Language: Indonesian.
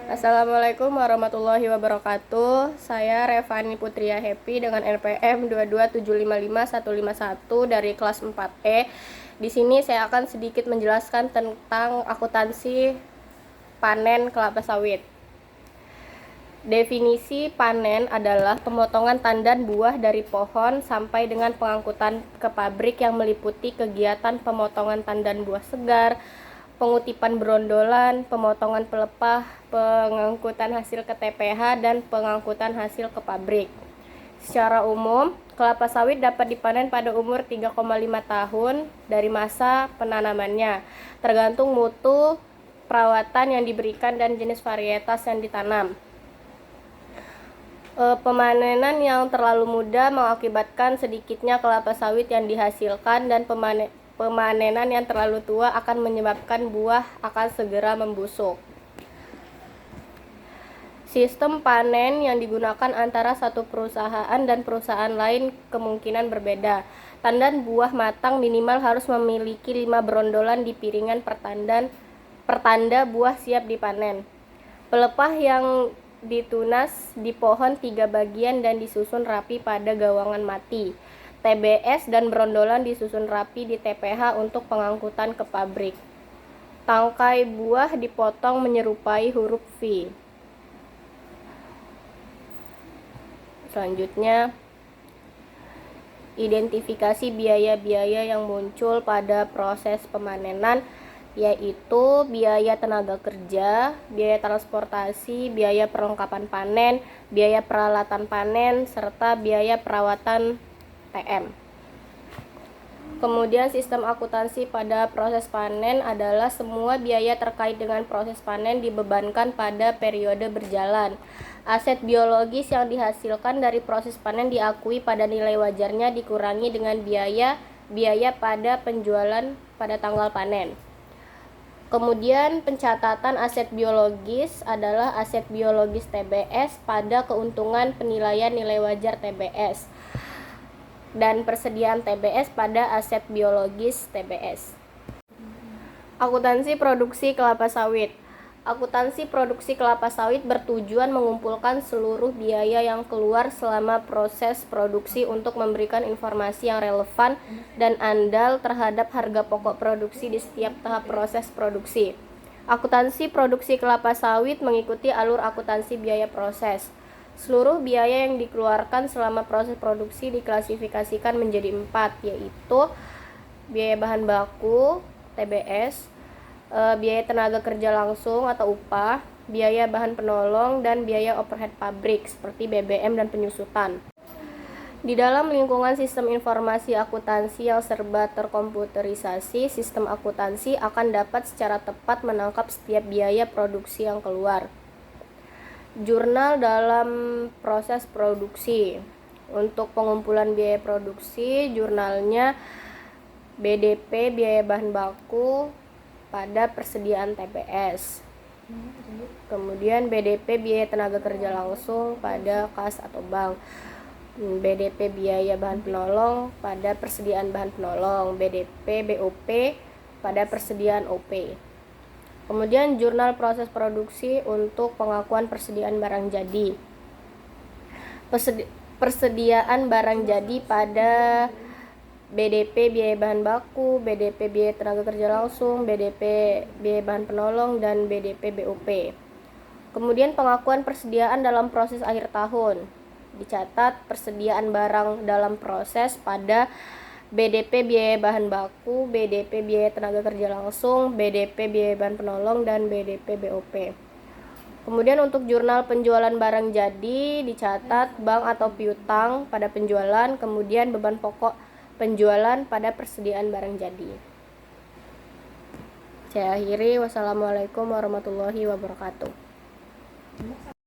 Assalamualaikum warahmatullahi wabarakatuh. Saya Revani Putria Happy dengan NPM 227555151 dari kelas 4E. Di sini saya akan sedikit menjelaskan tentang akuntansi panen kelapa sawit. Definisi panen adalah pemotongan tandan buah dari pohon sampai dengan pengangkutan ke pabrik yang meliputi kegiatan pemotongan tandan buah segar, pengutipan berondolan, pemotongan pelepah, pengangkutan hasil ke TPH, dan pengangkutan hasil ke pabrik. Secara umum, kelapa sawit dapat dipanen pada umur 3,5 tahun dari masa penanamannya, tergantung mutu, perawatan yang diberikan, dan jenis varietas yang ditanam. Pemanenan yang terlalu muda mengakibatkan sedikitnya kelapa sawit yang dihasilkan, dan pemanenan yang terlalu tua akan menyebabkan buah akan segera membusuk. Sistem panen yang digunakan antara satu perusahaan dan perusahaan lain kemungkinan berbeda. Tandan buah matang minimal harus memiliki 5 berondolan di piringan pertanda buah siap dipanen. Pelepah yang ditunas di pohon 3 bagian dan disusun rapi pada gawangan mati. TBS dan berondolan disusun rapi di TPH untuk pengangkutan ke pabrik. Tangkai buah dipotong menyerupai huruf V. Selanjutnya, identifikasi biaya-biaya yang muncul pada proses pemanenan, yaitu biaya tenaga kerja, biaya transportasi, biaya perlengkapan panen, biaya peralatan panen, serta biaya perawatan TM. Kemudian sistem akuntansi pada proses panen adalah semua biaya terkait dengan proses panen dibebankan pada periode berjalan. Aset biologis yang dihasilkan dari proses panen diakui pada nilai wajarnya dikurangi dengan biaya pada penjualan pada tanggal panen. Kemudian pencatatan aset biologis adalah aset biologis TBS pada keuntungan penilaian nilai wajar TBS dan persediaan TBS pada aset biologis TBS. Akuntansi produksi kelapa sawit. Akuntansi produksi kelapa sawit bertujuan mengumpulkan seluruh biaya yang keluar selama proses produksi untuk memberikan informasi yang relevan dan andal terhadap harga pokok produksi di setiap tahap proses produksi. Akuntansi produksi kelapa sawit mengikuti alur akuntansi biaya proses. Seluruh biaya yang dikeluarkan selama proses produksi diklasifikasikan menjadi 4, yaitu biaya bahan baku TBS, biaya tenaga kerja langsung atau upah, biaya bahan penolong, dan biaya overhead pabrik seperti BBM dan penyusutan. Di dalam lingkungan sistem informasi akuntansi yang serba terkomputerisasi, sistem akuntansi akan dapat secara tepat menangkap setiap biaya produksi yang keluar. Jurnal dalam proses produksi. Untuk pengumpulan biaya produksi, jurnalnya BDP biaya bahan baku pada persediaan TBS. Kemudian BDP biaya tenaga kerja langsung pada kas atau bank. BDP biaya bahan penolong pada persediaan bahan penolong. BDP BOP pada persediaan OP. Kemudian jurnal proses produksi untuk pengakuan persediaan barang jadi. Persediaan barang jadi pada BDP biaya bahan baku, BDP biaya tenaga kerja langsung, BDP biaya bahan penolong, dan BDP BOP. Kemudian pengakuan persediaan dalam proses akhir tahun. Dicatat persediaan barang dalam proses pada BDP biaya bahan baku, BDP biaya tenaga kerja langsung, BDP biaya bahan penolong, dan BDP BOP. Kemudian untuk jurnal penjualan barang jadi dicatat bank atau piutang pada penjualan, kemudian beban pokok penjualan pada persediaan barang jadi. Saya akhiri, wassalamualaikum warahmatullahi wabarakatuh.